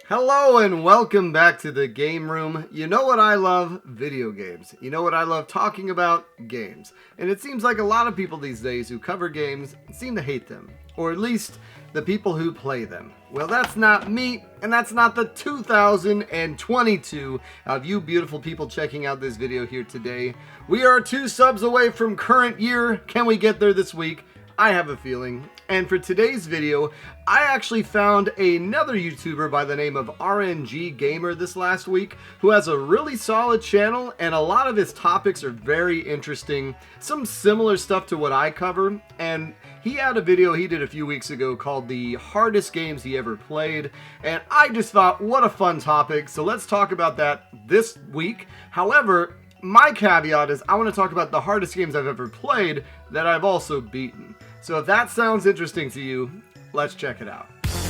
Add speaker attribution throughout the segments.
Speaker 1: Hello and welcome back to the Game Room. You know what I love? Video games. You know what I love talking about? Games. And it seems like a lot of people these days who cover games seem to hate them. Or at least the people who play them. Well, that's not me, and that's not the 2022 of you beautiful people checking out this video here today. We are 2 subs away from current year. Can we get there this week? I have a feeling. And for today's video, I actually found another YouTuber by the name of RNG Gamer this last week who has a really solid channel, and a lot of his topics are very interesting. Some similar stuff to what I cover, and he had a video he did a few weeks ago called the hardest games he ever played, and I just thought, what a fun topic, so let's talk about that this week. However, my caveat is I want to talk about the hardest games I've ever played that I've also beaten. So if that sounds interesting to you, let's check it out.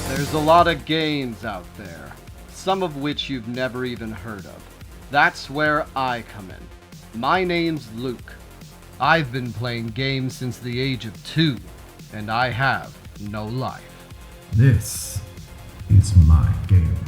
Speaker 1: There's a lot of games out there, some of which you've never even heard of. That's where I come in. My name's Luke. I've been playing games since the age of 2, and I have no life.
Speaker 2: This is my game room.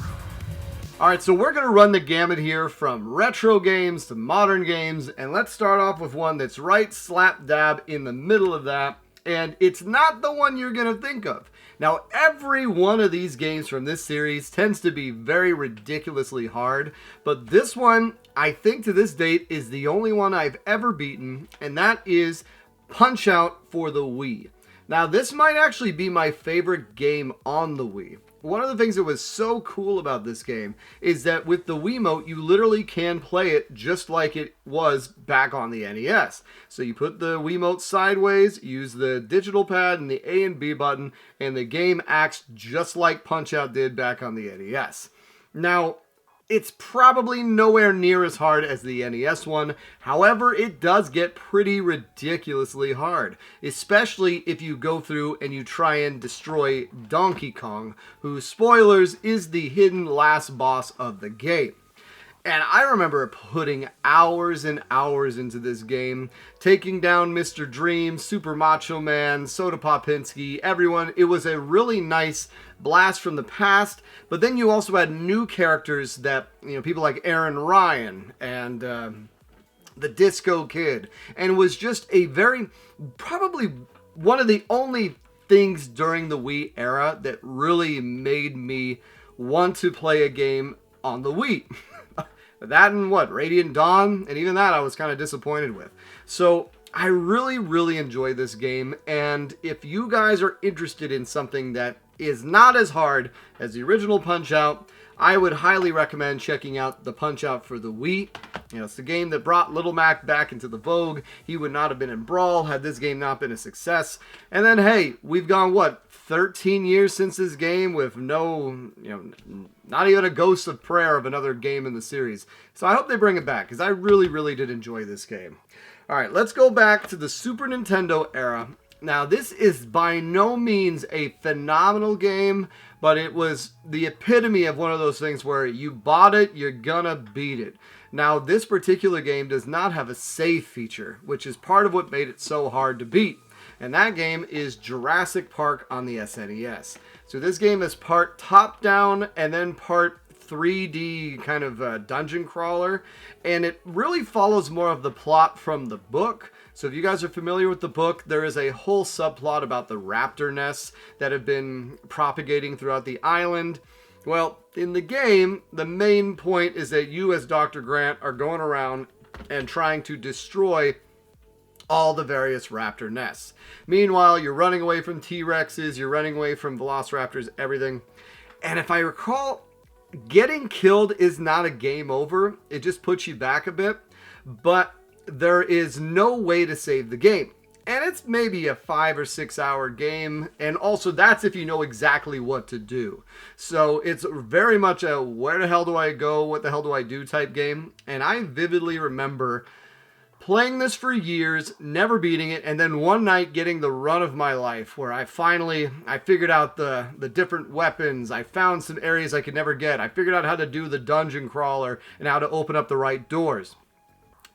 Speaker 1: Alright, so we're going to run the gamut here from retro games to modern games, and let's start off with one that's right slap dab in the middle of that, and it's not the one you're going to think of. Now, every one of these games from this series tends to be very ridiculously hard, but this one, I think to this date, is the only one I've ever beaten, and that is Punch-Out for the Wii. Now, this might actually be my favorite game on the Wii. One of the things that was so cool about this game is that with the Wiimote, you literally can play it just like it was back on the NES. So you put the Wiimote sideways, use the digital pad and the A and B button, and the game acts just like Punch-Out did back on the NES. Now, it's probably nowhere near as hard as the NES one. However, it does get pretty ridiculously hard, especially if you go through and you try and destroy Donkey Kong, who, spoilers, is the hidden last boss of the game. And I remember putting hours and hours into this game, taking down Mr. Dream, Super Macho Man, Soda Popinski, everyone. It was a really nice blast from the past, but then you also had new characters that, people like Aaron Ryan and the Disco Kid, and was just a probably one of the only things during the Wii era that really made me want to play a game on the Wii. That and Radiant Dawn, and even that I was kind of disappointed with. So I really enjoy this game, and if you guys are interested in something that is not as hard as the original Punch-Out, I would highly recommend checking out the Punch-Out for the Wii. It's the game that brought Little Mac back into the vogue. He would not have been in Brawl had this game not been a success. And then, hey, we've gone, 13 years since this game with no, not even a ghost of prayer of another game in the series. So I hope they bring it back, because I really did enjoy this game. Alright, let's go back to the Super Nintendo era. Now, this is by no means a phenomenal game, but it was the epitome of one of those things where you bought it, you're gonna beat it. Now, this particular game does not have a save feature, which is part of what made it so hard to beat. And that game is Jurassic Park on the SNES. So this game is part top-down and then part 3D kind of dungeon crawler. And it really follows more of the plot from the book. So if you guys are familiar with the book, there is a whole subplot about the raptor nests that have been propagating throughout the island. Well, in the game, the main point is that you as Dr. Grant are going around and trying to destroy all the various raptor nests. Meanwhile, you're running away from T-Rexes, you're running away from Velociraptors, everything. And if I recall, getting killed is not a game over. It just puts you back a bit. But there is no way to save the game. And it's maybe a 5 or 6 hour game. And also that's if you know exactly what to do. So it's very much a where the hell do I go, what the hell do I do type game. And I vividly remember playing this for years, never beating it, and then one night getting the run of my life where I figured out the different weapons. I found some areas I could never get. I figured out how to do the dungeon crawler and how to open up the right doors.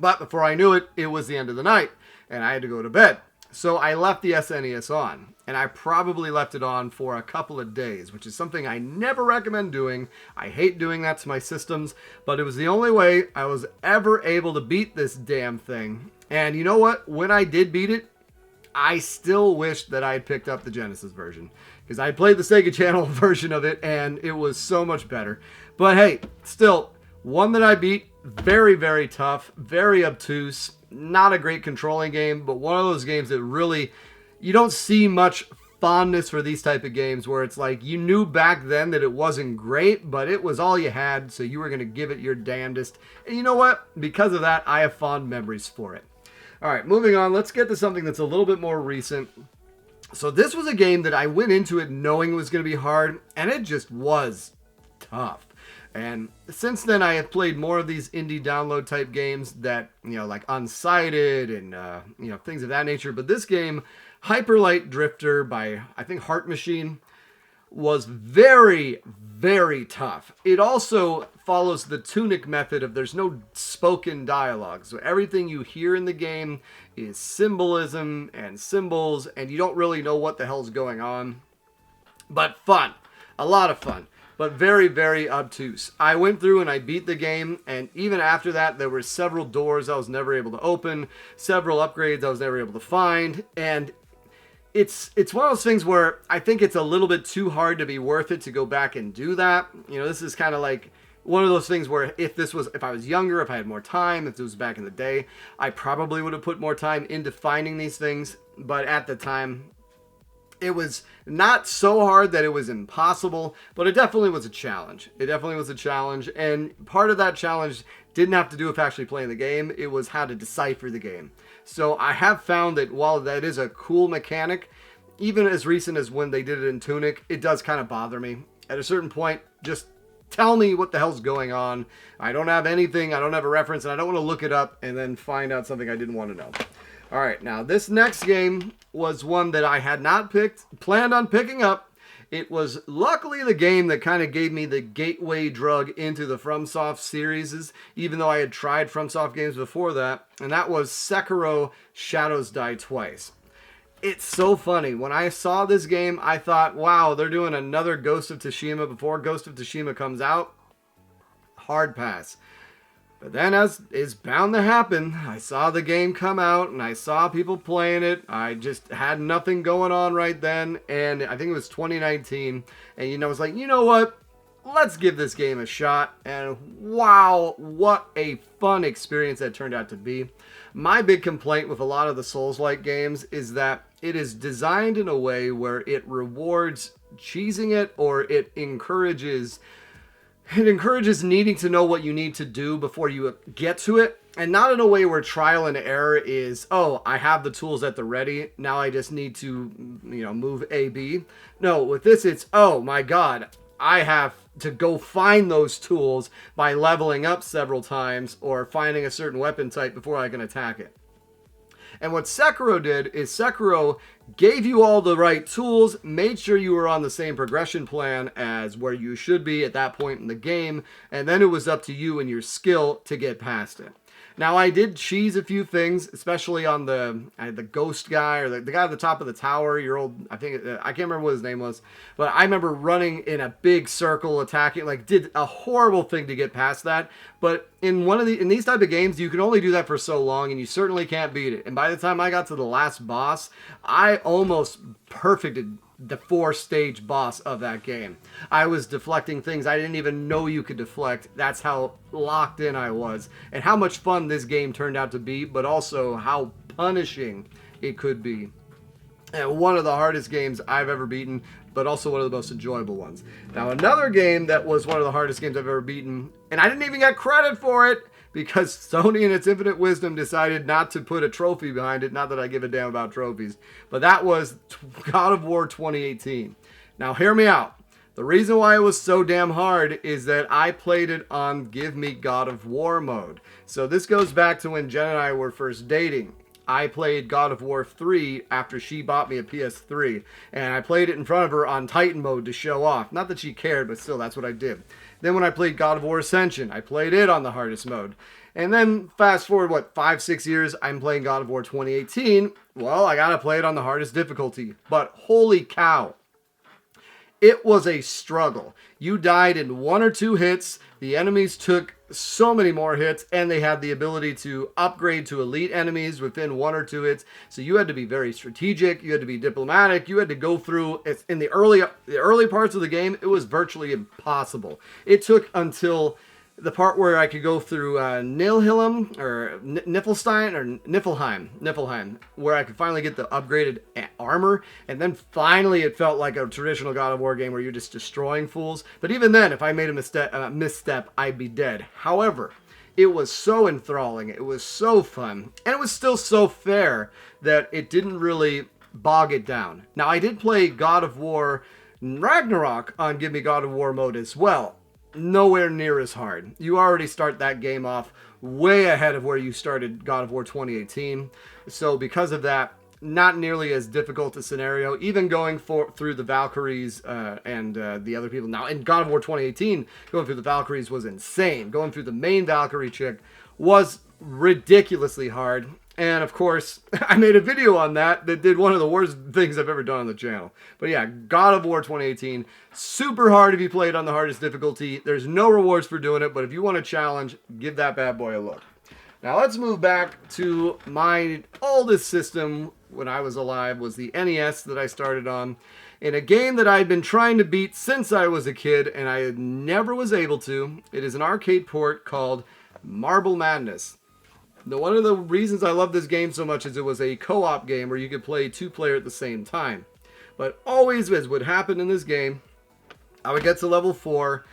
Speaker 1: But before I knew it, it was the end of the night, and I had to go to bed. So I left the SNES on, and I probably left it on for a couple of days, which is something I never recommend doing. I hate doing that to my systems, but it was the only way I was ever able to beat this damn thing. And you know what? When I did beat it, I still wished that I had picked up the Genesis version, because I played the Sega Channel version of it, and it was so much better. But hey, still, one that I beat, very, very tough, very obtuse, not a great controlling game, but one of those games that really, you don't see much fondness for these type of games where it's like you knew back then that it wasn't great, but it was all you had, so you were going to give it your damnedest. And you know what? Because of that, I have fond memories for it. All right, moving on, let's get to something that's a little bit more recent. So this was a game that I went into it knowing it was going to be hard, and it just was tough. And since then, I have played more of these indie download type games that, like Unsighted and, things of that nature. But this game, Hyper Light Drifter by, I think, Heart Machine, was very, very tough. It also follows the Tunic method of there's no spoken dialogue. So everything you hear in the game is symbolism and symbols, and you don't really know what the hell's going on. But fun. A lot of fun. But very, very obtuse. I went through and I beat the game, and even after that, there were several doors I was never able to open, several upgrades I was never able to find, and it's one of those things where I think it's a little bit too hard to be worth it to go back and do that. This is kind of like one of those things where if I was younger, if I had more time, if it was back in the day, I probably would have put more time into finding these things, but at the time, it was not so hard that it was impossible, but it definitely was a challenge. And part of that challenge didn't have to do with actually playing the game. It was how to decipher the game. So I have found that while that is a cool mechanic, even as recent as when they did it in Tunic, it does kind of bother me. At a certain point, just tell me what the hell's going on. I don't have anything, I don't have a reference, and I don't want to look it up and then find out something I didn't want to know. All right, now this next game was one that I had not planned on picking up. It was luckily the game that kind of gave me the gateway drug into the FromSoft series, even though I had tried FromSoft games before that, and that was Sekiro Shadows Die Twice. It's so funny. When I saw this game, I thought, wow, they're doing another Ghost of Tsushima before Ghost of Tsushima comes out. Hard pass. But then, as is bound to happen, I saw the game come out and I saw people playing it. I just had nothing going on right then, and I think it was 2019. And I was like, you know what? Let's give this game a shot. And wow, what a fun experience that turned out to be. My big complaint with a lot of the Souls-like games is that it is designed in a way where it rewards cheesing it, or it encourages needing to know what you need to do before you get to it, and not in a way where trial and error is, oh, I have the tools at the ready, now I just need to, move A, B. No, with this, it's, oh my god, I have to go find those tools by leveling up several times or finding a certain weapon type before I can attack it. And what Sekiro did is Sekiro gave you all the right tools, made sure you were on the same progression plan as where you should be at that point in the game, and then it was up to you and your skill to get past it. Now, I did cheese a few things, especially on the ghost guy, or the guy at the top of the tower, I can't remember what his name was, but I remember running in a big circle, attacking, did a horrible thing to get past that. But in these type of games, you can only do that for so long, and you certainly can't beat it. And by the time I got to the last boss, I almost perfected the 4-stage boss of that game. I was deflecting things I didn't even know you could deflect. That's how locked in I was, and how much fun this game turned out to be, but also how punishing it could be. And one of the hardest games I've ever beaten, but also one of the most enjoyable ones. Now, another game that was one of the hardest games I've ever beaten, and I didn't even get credit for it, because Sony in its infinite wisdom decided not to put a trophy behind it. Not that I give a damn about trophies. But that was God of War 2018. Now, hear me out. The reason why it was so damn hard is that I played it on Give Me God of War mode. So this goes back to when Jen and I were first dating. I played God of War 3 after she bought me a PS3, and I played it in front of her on Titan mode to show off. Not that she cared, but still, that's what I did. Then when I played God of War Ascension, I played it on the hardest mode. And then fast forward, 5-6 years, I'm playing God of War 2018. Well, I gotta play it on the hardest difficulty. But holy cow, it was a struggle. You died in 1 or 2 hits. The enemies took so many more hits, and they had the ability to upgrade to elite enemies within 1 or 2 hits. So you had to be very strategic. You had to be diplomatic. You had to go through. In the early parts of the game, it was virtually impossible. It took until the part where I could go through Nilhilm or Niflstein or Niflheim, where I could finally get the upgraded armor, and then finally it felt like a traditional God of War game where you're just destroying fools. But even then, if I made a misstep, I'd be dead. However, it was so enthralling, it was so fun, and it was still so fair that it didn't really bog it down. Now, I did play God of War Ragnarok on Give Me God of War mode as well. Nowhere near as hard. You already start that game off way ahead of where you started God of War 2018. So because of that, not nearly as difficult a scenario. Even going through the Valkyries and the other people. Now, in God of War 2018, going through the Valkyries was insane. Going through the main Valkyrie chick was ridiculously hard. And of course, I made a video on that did one of the worst things I've ever done on the channel. But yeah, God of War 2018, super hard if you play it on the hardest difficulty. There's no rewards for doing it, but if you want a challenge, give that bad boy a look. Now let's move back to my oldest system when I was alive, was the NES that I started on. In a game that I'd been trying to beat since I was a kid, and I never was able to. It is an arcade port called Marble Madness. Now, one of the reasons I love this game so much is it was a co-op game where you could play 2-player at the same time. But always, as would happen in this game, I would get to level 4.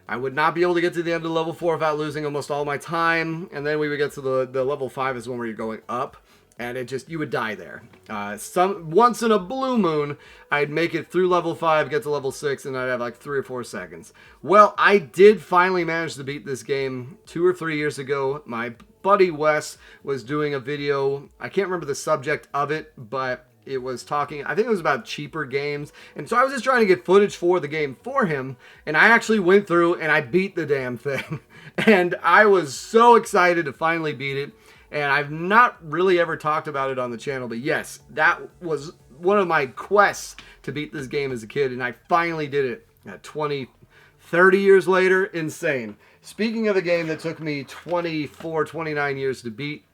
Speaker 1: I would not be able to get to the end of level 4 without losing almost all my time. And then we would get to the level 5 is one where you're going up. And you would die there. Once in a blue moon, I'd make it through level 5, get to level 6, and I'd have like 3 or 4 seconds. Well, I did finally manage to beat this game 2 or 3 years ago. My buddy Wes was doing a video. I can't remember the subject of it, but it was talking, I think it was about cheaper games. And so I was just trying to get footage for the game for him. And I actually went through and I beat the damn thing. And I was so excited to finally beat it. And I've not really ever talked about it on the channel, but yes, that was one of my quests to beat this game as a kid, and I finally did it 30 years later. Insane. Speaking of a game that took me 29 years to beat,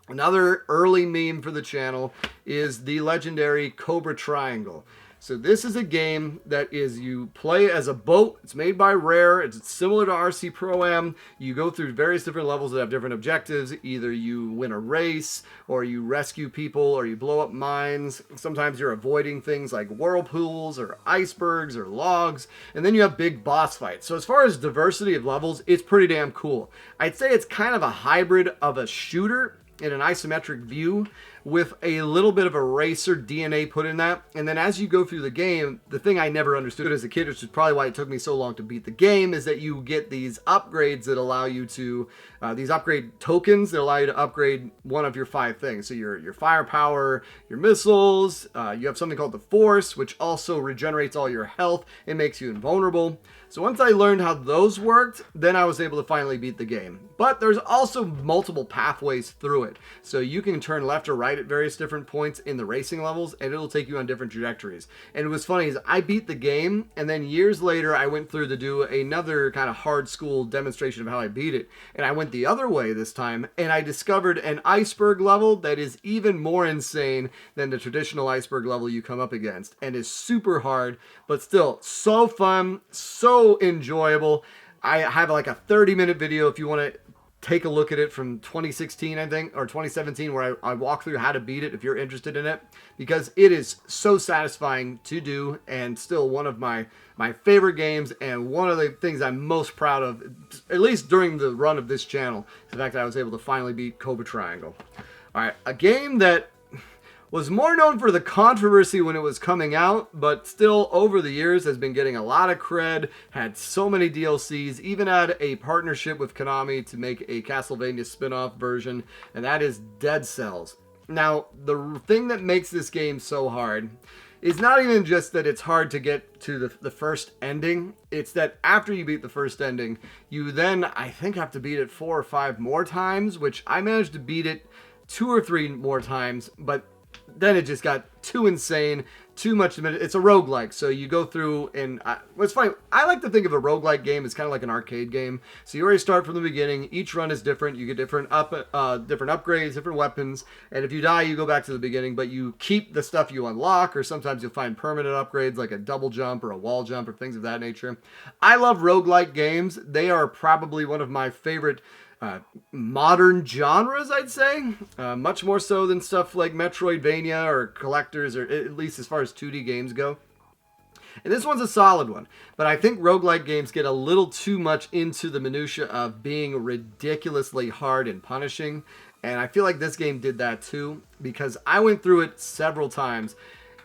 Speaker 1: another early meme for the channel is the legendary Cobra Triangle. So this is a game that you play as a boat. It's made by Rare. It's similar to RC Pro-Am. You go through various different levels that have different objectives. Either you win a race, or you rescue people, or you blow up mines. Sometimes you're avoiding things like whirlpools, or icebergs, or logs. And then you have big boss fights. So as far as diversity of levels, it's pretty damn cool. I'd say it's kind of a hybrid of a shooter in an isometric view with a little bit of a racer DNA put in that. And then as you go through the game, the thing I never understood as a kid, which is probably why it took me so long to beat the game, is that you get these upgrades that allow you to, these upgrade tokens that allow you to upgrade one of your 5 things. So your firepower, your missiles, you have something called the Force, which also regenerates all your health and makes you invulnerable. So once I learned how those worked, then I was able to finally beat the game. But there's also multiple pathways through it. So you can turn left or right at various different points in the racing levels, and it'll take you on different trajectories. And what's funny is I beat the game, and then years later I went through to do another kind of hard school demonstration of how I beat it. And I went the other way this time, and I discovered an iceberg level that is even more insane than the traditional iceberg level you come up against, and is super hard, but still so fun, so enjoyable. I have like a 30-minute video if you want to take a look at it from 2016, I think, or 2017, where I walk through how to beat it if you're interested in it, because it is so satisfying to do, and still one of my favorite games, and one of the things I'm most proud of, at least during the run of this channel, is the fact that I was able to finally beat Cobra Triangle. All right, a game that was more known for the controversy when it was coming out, but still over the years has been getting a lot of cred, had so many DLCs, even had a partnership with Konami to make a Castlevania spin-off version, and that is Dead Cells. Now, the thing that makes this game so hard is not even just that it's hard to get to the first ending. It's that after you beat the first ending, you then, I think, have to beat it 4 or 5 more times, which I managed to beat it 2 or 3 more times, but then it just got too insane, too much. It's a roguelike, so you go through, and what's funny, I like to think of a roguelike game as kind of like an arcade game. So you already start from the beginning. Each run is different. You get different upgrades, different weapons, and if you die, you go back to the beginning, but you keep the stuff you unlock, or sometimes you'll find permanent upgrades like a double jump or a wall jump or things of that nature. I love roguelike games. They are probably one of my favorite modern genres, I'd say, much more so than stuff like Metroidvania or Collectors, or at least as far as 2D games go. And this one's a solid one, but I think roguelike games get a little too much into the minutia of being ridiculously hard and punishing, and I feel like this game did that too, because I went through it several times,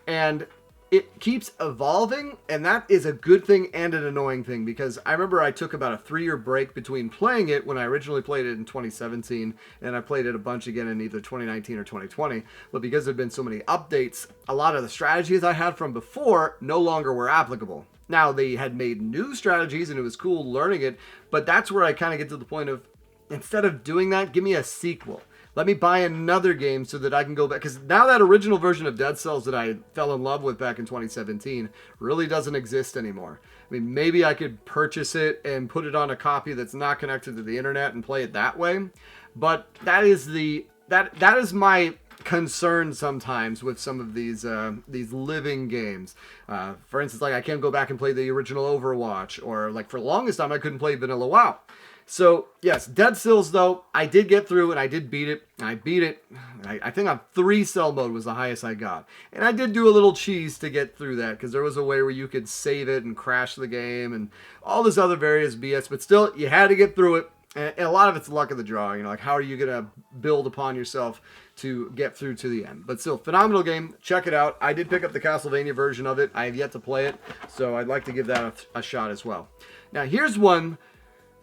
Speaker 1: and it keeps evolving, and that is a good thing and an annoying thing, because I remember I took about a 3-year break between playing it when I originally played it in 2017, and I played it a bunch again in either 2019 or 2020, but because there had been so many updates, a lot of the strategies I had from before no longer were applicable. Now, they had made new strategies, and it was cool learning it, but that's where I kind of get to the point of, instead of doing that, give me a sequel. Let me buy another game so that I can go back. Because now that original version of Dead Cells that I fell in love with back in 2017 really doesn't exist anymore. I mean, maybe I could purchase it and put it on a copy that's not connected to the internet and play it that way. But that is that is my concern sometimes with some of these living games. For instance, like I can't go back and play the original Overwatch, or like for the longest time I couldn't play Vanilla WoW. So, yes, Dead Cells, though, I did get through and I did beat it. I beat it. I think on 3 cell mode was the highest I got. And I did do a little cheese to get through that, because there was a way where you could save it and crash the game and all this other various BS. But still, you had to get through it. And a lot of it's luck of the draw. You know, like how are you going to build upon yourself to get through to the end? But still, phenomenal game. Check it out. I did pick up the Castlevania version of it. I have yet to play it, so I'd like to give that a shot as well. Now, here's one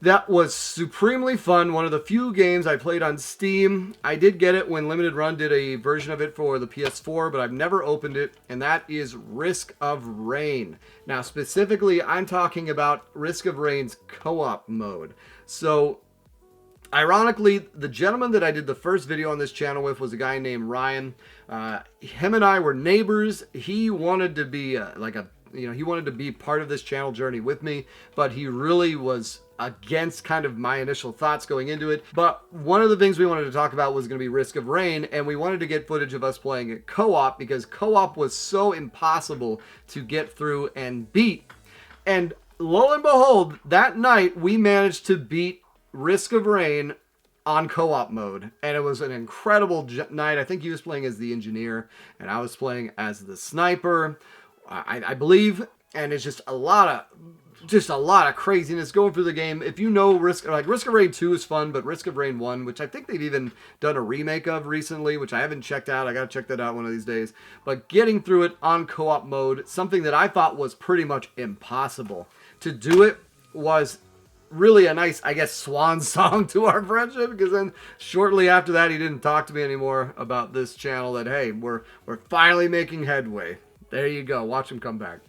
Speaker 1: that was supremely fun. One of the few games I played on Steam. I did get it when Limited Run did a version of it for the PS4, but I've never opened it, and that is Risk of Rain. Now, specifically, I'm talking about Risk of Rain's co-op mode. So, ironically, the gentleman that I did the first video on this channel with was a guy named Ryan. Him and I were neighbors. He wanted to be he wanted to be part of this channel journey with me, but he really was against kind of my initial thoughts going into it. But one of the things we wanted to talk about was going to be Risk of Rain, and we wanted to get footage of us playing it co-op, because co-op was so impossible to get through and beat. And lo and behold, that night we managed to beat Risk of Rain on co-op mode, and it was an incredible night. I think he was playing as the engineer and I was playing as the sniper, I believe, and it's just a lot of craziness going through the game. If you know Risk of Rain 2 is fun, but Risk of Rain 1, which I think they've even done a remake of recently, which I haven't checked out. I gotta check that out one of these days. But getting through it on co-op mode, something that I thought was pretty much impossible. To do it was really a nice, I guess, swan song to our friendship, because then shortly after that he didn't talk to me anymore about this channel, that hey, we're finally making headway. There you go, watch him come back.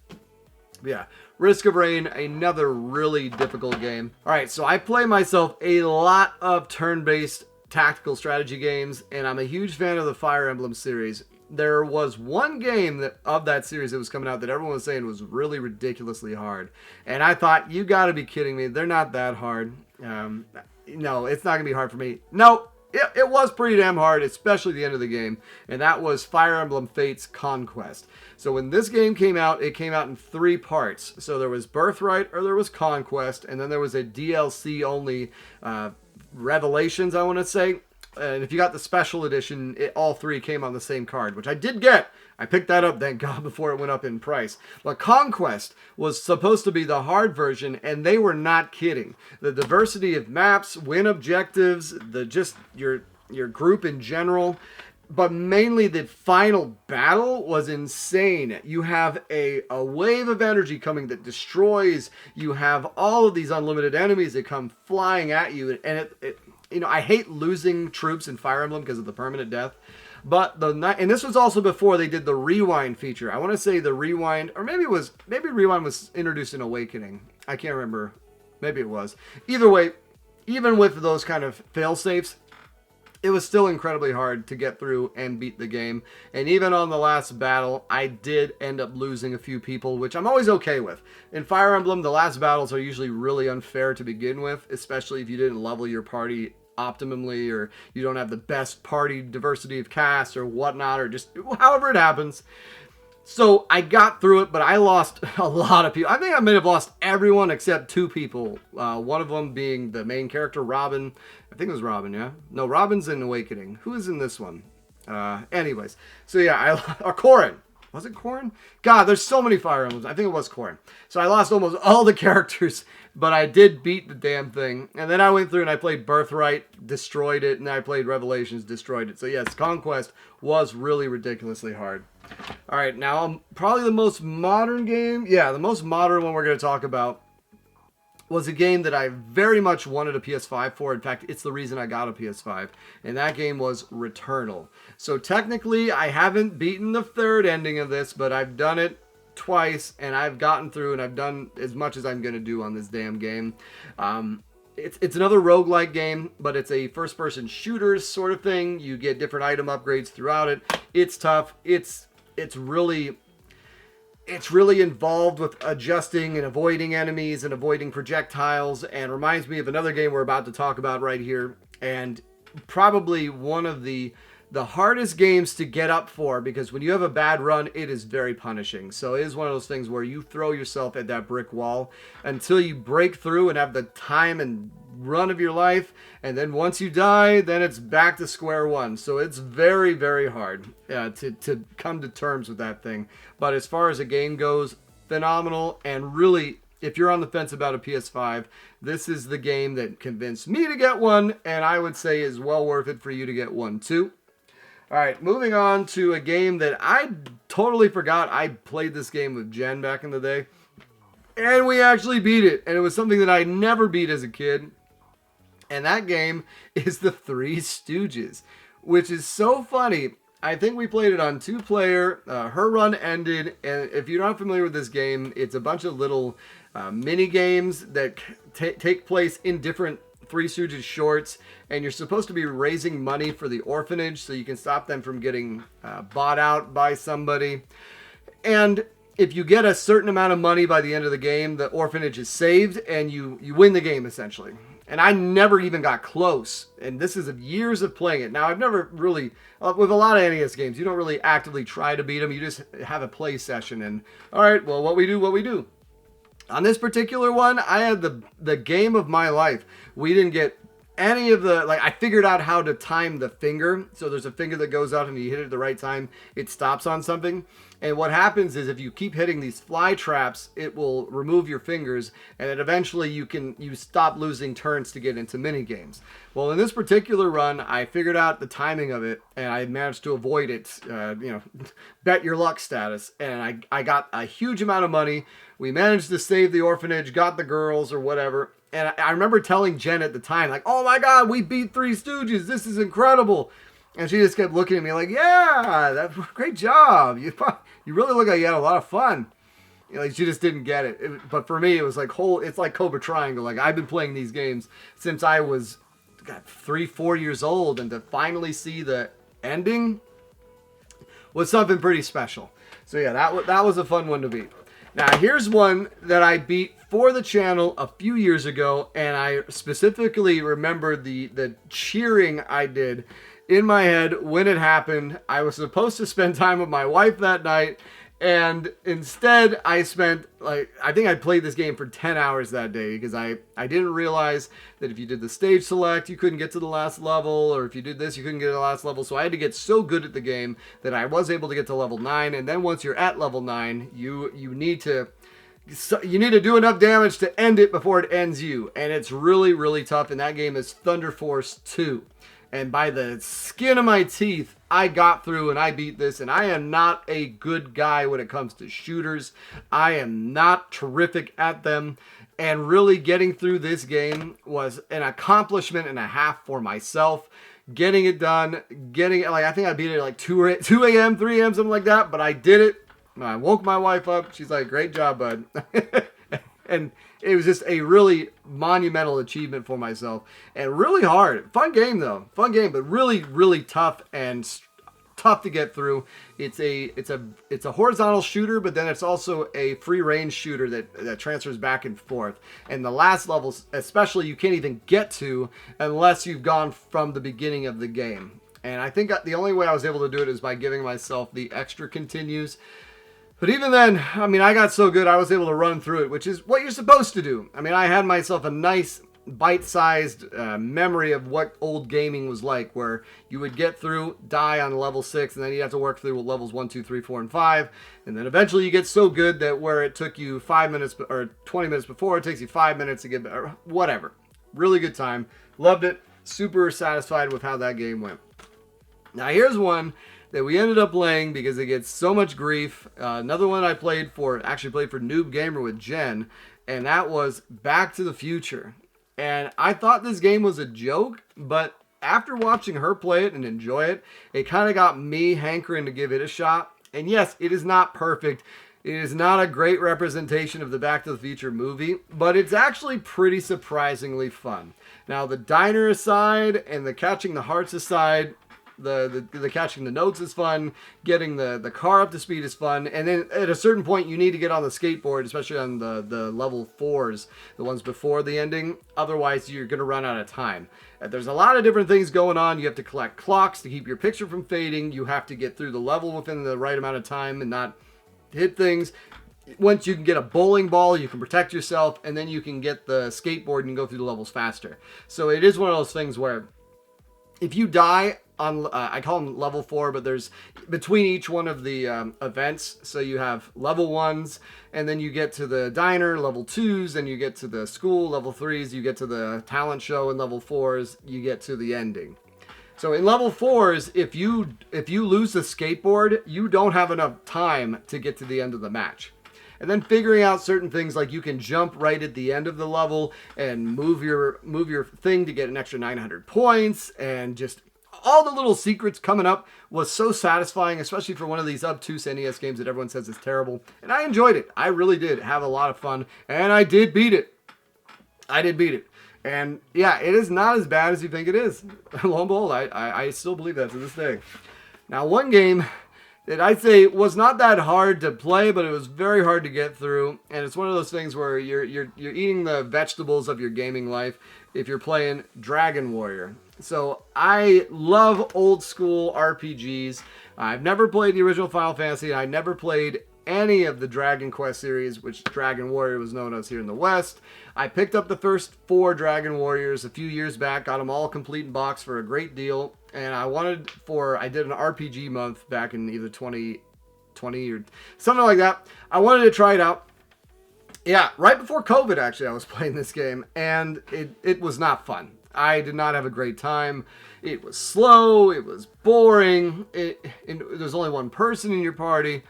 Speaker 1: Yeah, Risk of Rain, another really difficult game. Alright, so I play myself a lot of turn-based tactical strategy games, and I'm a huge fan of the Fire Emblem series. There was one game of that series that was coming out that everyone was saying was really ridiculously hard. And I thought, you gotta be kidding me, they're not that hard. No, it's not gonna be hard for me. No, it was pretty damn hard, especially the end of the game. And that was Fire Emblem Fates Conquest. So when this game came out, it came out in 3 parts. So there was Birthright, or there was Conquest, and then there was a DLC only Revelations, I want to say. And if you got the special edition, all 3 came on the same card, which I did get. I picked that up, thank God, before it went up in price. But Conquest was supposed to be the hard version, and they were not kidding. The diversity of maps, win objectives, your group in general, but mainly the final battle was insane. You have a wave of energy coming that destroys. You have all of these unlimited enemies that come flying at you, and I hate losing troops in Fire Emblem because of the permanent death, But and this was also before they did the rewind feature. I want to say the rewind, or maybe rewind was introduced in Awakening. I can't remember. Maybe it was. Either way, even with those kind of fail safes, it was still incredibly hard to get through and beat the game. And even on the last battle, I did end up losing a few people, which I'm always okay with. In Fire Emblem, the last battles are usually really unfair to begin with, especially if you didn't level your party optimally, or you don't have the best party diversity of cast or whatnot, or just however it happens. So I got through it, but I lost a lot of people. I think I may have lost everyone except 2 people. One of them being the main character, Robin. I think it was Robin, yeah? No, Robin's in Awakening. Who is in this one? Anyways. So yeah, or Corrin. Was it Corrin? God, there's so many Fire Emblems. I think it was Corrin. So I lost almost all the characters, but I did beat the damn thing. And then I went through and I played Birthright, destroyed it, and I played Revelations, destroyed it. So yes, Conquest was really ridiculously hard. All right, now probably the most modern game. Yeah, the most modern one we're going to talk about was a game that I very much wanted a PS5 for. In fact, it's the reason I got a PS5. And that game was Returnal. So technically, I haven't beaten the 3rd ending of this, but I've done it twice, and I've gotten through, and I've done as much as I'm going to do on this damn game. It's another roguelike game, but it's a first-person shooter sort of thing. You get different item upgrades throughout it. It's tough. It's really involved with adjusting and avoiding enemies and avoiding projectiles, and reminds me of another game we're about to talk about right here, and probably one of the hardest games to get up for, because when you have a bad run, it is very punishing. So it is one of those things where you throw yourself at that brick wall until you break through and have the time and run of your life, and then once you die, then it's back to square one. So it's very, very hard to come to terms with that thing. But as far as a game goes, phenomenal. And really, if you're on the fence about a PS5, this is the game that convinced me to get one, and I would say is well worth it for you to get one too. All right, moving on to a game that I totally forgot I played this game with Jen back in the day, and we actually beat it, and it was something that I never beat as a kid. And that game is the Three Stooges, which is so funny. I think we played it on 2-player. Her run ended, and if you're not familiar with this game, it's a bunch of little mini games that take place in different Three Stooges shorts, and you're supposed to be raising money for the orphanage so you can stop them from getting bought out by somebody. And if you get a certain amount of money by the end of the game, the orphanage is saved, and you win the game, essentially. And I never even got close. And this is years of playing it. Now, I've never really, with a lot of NES games, you don't really actively try to beat them. You just have a play session. And, all right, well, what we do. On this particular one, I had the game of my life. We didn't get any of the, I figured out how to time the finger. So there's a finger that goes out, and you hit it at the right time, it stops on something. And what happens is if you keep hitting these fly traps, it will remove your fingers, and then eventually you stop losing turns to get into mini games. Well, in this particular run, I figured out the timing of it, and I managed to avoid it, bet your luck status. And I got a huge amount of money. We managed to save the orphanage, got the girls or whatever. And I remember telling Jen at the time, oh my God, we beat Three Stooges. This is incredible. And she just kept looking at me like, yeah, that's great job. You really look like you had a lot of fun. She just didn't get it. But for me, it was it's like Cobra Triangle. I've been playing these games since I was 3-4 years old, and to finally see the ending was something pretty special. So yeah, that was a fun one to beat. Now here's one that I beat for the channel a few years ago, and I specifically remember the cheering I did in my head when it happened. I was supposed to spend time with my wife that night, and instead I spent, I think I played this game for 10 hours that day, because I didn't realize that if you did the stage select, you couldn't get to the last level, or if you did this, you couldn't get to the last level. So I had to get so good at the game that I was able to get to level 9, and then once you're at level 9, you need to do enough damage to end it before it ends you, and it's really, really tough, and that game is Thunder Force 2. And by the skin of my teeth, I got through and I beat this. And I am not a good guy when it comes to shooters. I am not terrific at them. And really getting through this game was an accomplishment and a half for myself. getting it done, getting it, like, I think I beat it at like 2 a.m., 3 a.m., something like that, but I did it. I woke my wife up. She's like, great job, bud. And it was just a really monumental achievement for myself and really hard. Fun game though. Fun game, but really, really tough and tough to get through. It's a horizontal shooter, but then it's also a free range shooter that transfers back and forth. And the last levels, especially, you can't even get to unless you've gone from the beginning of the game. And I think the only way I was able to do it is by giving myself the extra continues. But even then, I mean, I got so good, I was able to run through it, which is what you're supposed to do. I mean, I had myself a nice bite-sized memory of what old gaming was like, where you would get through, die on level 6, and then you have to work through levels 1, 2, 3, 4, and 5. And then eventually you get so good that where it took you 5 minutes or 20 minutes before, it takes you 5 minutes to get better. Whatever. Really good time. Loved it. Super satisfied with how that game went. Now here's one that we ended up playing because it gets so much grief. Another one I played for Noob Gamer with Jen, and that was Back to the Future. And I thought this game was a joke, but after watching her play it and enjoy it, it kind of got me hankering to give it a shot. And yes, it is not perfect. It is not a great representation of the Back to the Future movie, but it's actually pretty surprisingly fun. Now, the diner aside and the catching the hearts aside, the catching the notes is fun, getting the car up to speed is fun, and then at a certain point you need to get on the skateboard, especially on the level 4s, the ones before the ending, otherwise you're going to run out of time. There's a lot of different things going on. You have to collect clocks to keep your picture from fading, you have to get through the level within the right amount of time and not hit things. Once you can get a bowling ball, you can protect yourself, and then you can get the skateboard and go through the levels faster. So it is one of those things where if you die on, I call them level 4, but there's between each one of the events. So you have level 1s, and then you get to the diner, level 2s, and you get to the school, level 3s, you get to the talent show, and level 4s, you get to the ending. So in level 4s, if you lose the skateboard, you don't have enough time to get to the end of the match. And then figuring out certain things like you can jump right at the end of the level and move your thing to get an extra 900 points, and just all the little secrets coming up was so satisfying, especially for one of these obtuse NES games that everyone says is terrible. And I enjoyed it. I really did have a lot of fun, and I did beat it. And yeah, it is not as bad as you think it is. Lo and behold, I still believe that to this day. Now, one game that I'd say was not that hard to play, but it was very hard to get through. And it's one of those things where you're eating the vegetables of your gaming life if you're playing Dragon Warrior. So I love old school RPGs. I've never played the original Final Fantasy. I never played any of the Dragon Quest series, which Dragon Warrior was known as here in the West. I picked up the first 4 Dragon Warriors a few years back, got them all complete in box for a great deal, and I did an RPG month back in either 2020 or something like that. I wanted to try it out. Yeah, right before COVID, actually, I was playing this game, and it was not fun. I did not have a great time. It was slow, it was boring, there's only one person in your party.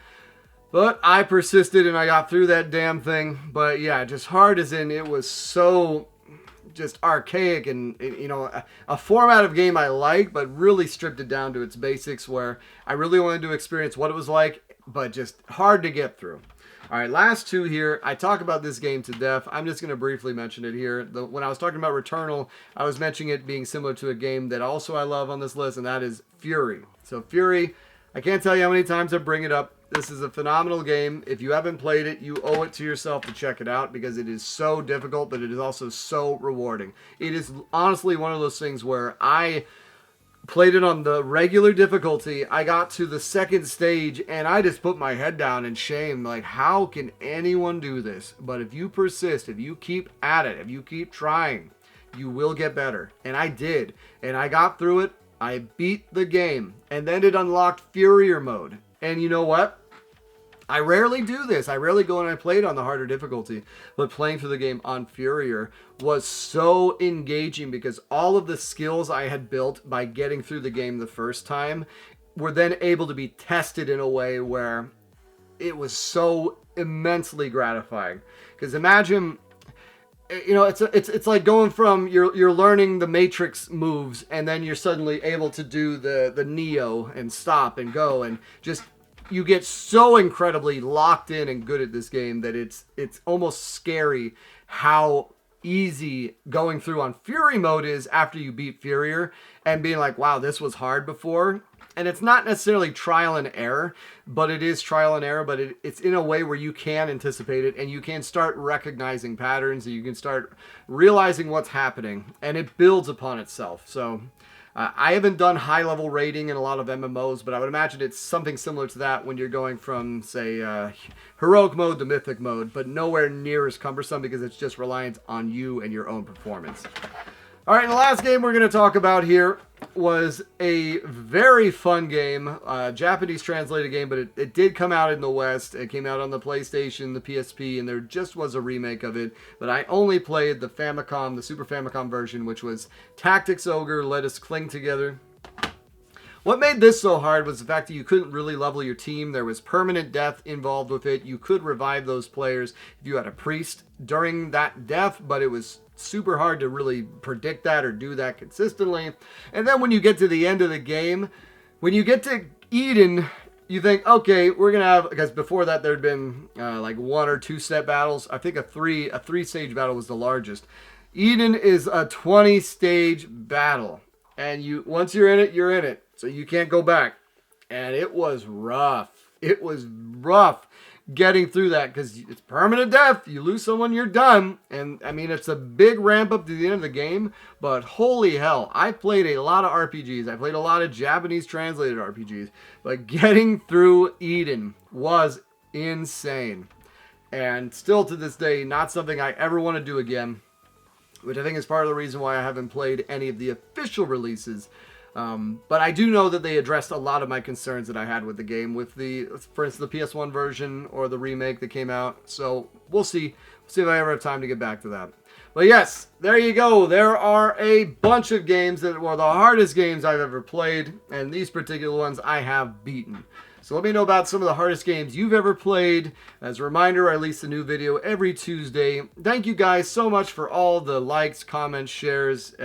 Speaker 1: But I persisted and I got through that damn thing. But yeah, just hard as in it was so just archaic and, you know, a format of game I like, but really stripped it down to its basics where I really wanted to experience what it was like, but just hard to get through. All right, last 2 here. I talk about this game to death. I'm just going to briefly mention it here. When I was talking about Returnal, I was mentioning it being similar to a game that also I love on this list, and that is Furi. So Furi, I can't tell you how many times I bring it up. This is a phenomenal game. If you haven't played it, you owe it to yourself to check it out because it is so difficult, but it is also so rewarding. It is honestly one of those things where I played it on the regular difficulty. I got to the 2nd stage and I just put my head down in shame. Like, how can anyone do this? But if you persist, if you keep at it, if you keep trying, you will get better. And I did. And I got through it. I beat the game. And then it unlocked Furier mode. And you know what? I rarely do this. I rarely go and I play it on the harder difficulty. But playing through the game on Furier was so engaging because all of the skills I had built by getting through the game the first time were then able to be tested in a way where it was so immensely gratifying. Because imagine you know, it's like going from you're learning the Matrix moves, and then you're suddenly able to do the Neo and stop and go, and just you get so incredibly locked in and good at this game that it's almost scary how easy going through on Fury mode is after you beat Furier, and being like, wow, this was hard before. And it's not necessarily trial and error, but it is trial and error, but it's in a way where you can anticipate it, and you can start recognizing patterns, and you can start realizing what's happening, and it builds upon itself. So I haven't done high-level rating in a lot of MMOs, but I would imagine it's something similar to that when you're going from, say, heroic mode to mythic mode, but nowhere near as cumbersome because it's just reliant on you and your own performance. All right, and the last game we're going to talk about here was a very fun game, Japanese translated game, but it did come out in the West. It came out on the PlayStation, the PSP, and there just was a remake of it. But I only played the Famicom, the Super Famicom version, which was Tactics Ogre, Let Us Cling Together. What made this so hard was the fact that you couldn't really level your team. There was permanent death involved with it. You could revive those players if you had a priest during that death, but it was super hard to really predict that or do that consistently. And then when you get to the end of the game, when you get to Eden, you think, okay, we're gonna have, because before that there'd been like 1 or 2 step battles. I think a three stage battle was the largest. Eden is a 20 stage battle, and once you're in it, you're in it, so you can't go back. And it was rough. It was rough getting through that because it's permanent death. You lose someone, you're done. And I mean, it's a big ramp up to the end of the game, but holy hell, I played a lot of RPGs. I played a lot of Japanese translated RPGs, but getting through Eden was insane. And still to this day, not something I ever want to do again, which I think is part of the reason why I haven't played any of the official releases. But I do know that they addressed a lot of my concerns that I had with the game, with for instance, the PS1 version or the remake that came out. So we'll see. We'll see if I ever have time to get back to that. But yes, there you go. There are a bunch of games that were the hardest games I've ever played, and these particular ones I have beaten. So let me know about some of the hardest games you've ever played. As a reminder, I release a new video every Tuesday. Thank you guys so much for all the likes, comments, shares.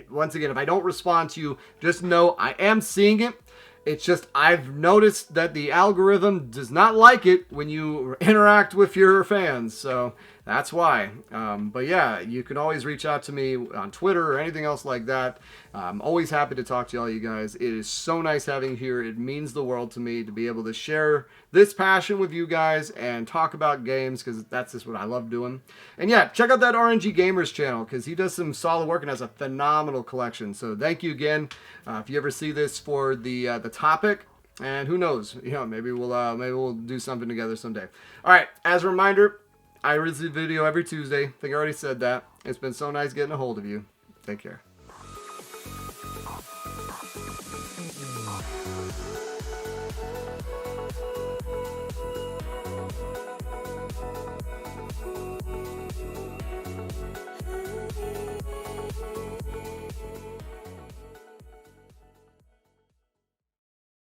Speaker 1: Once again, if I don't respond to you, just know I am seeing it. It's just I've noticed that the algorithm does not like it when you interact with your fans. So that's why. But yeah, you can always reach out to me on Twitter or anything else like that. I'm always happy to talk to all you guys. It is so nice having you here. It means the world to me to be able to share this passion with you guys and talk about games, because that's just what I love doing. And yeah, check out that RNG Gamer's channel, because he does some solid work and has a phenomenal collection. So thank you again. If you ever see this for the topic, and who knows, maybe we'll do something together someday. All right, as a reminder, I release a video every Tuesday. I think I already said that. It's been so nice getting a hold of you. Take care.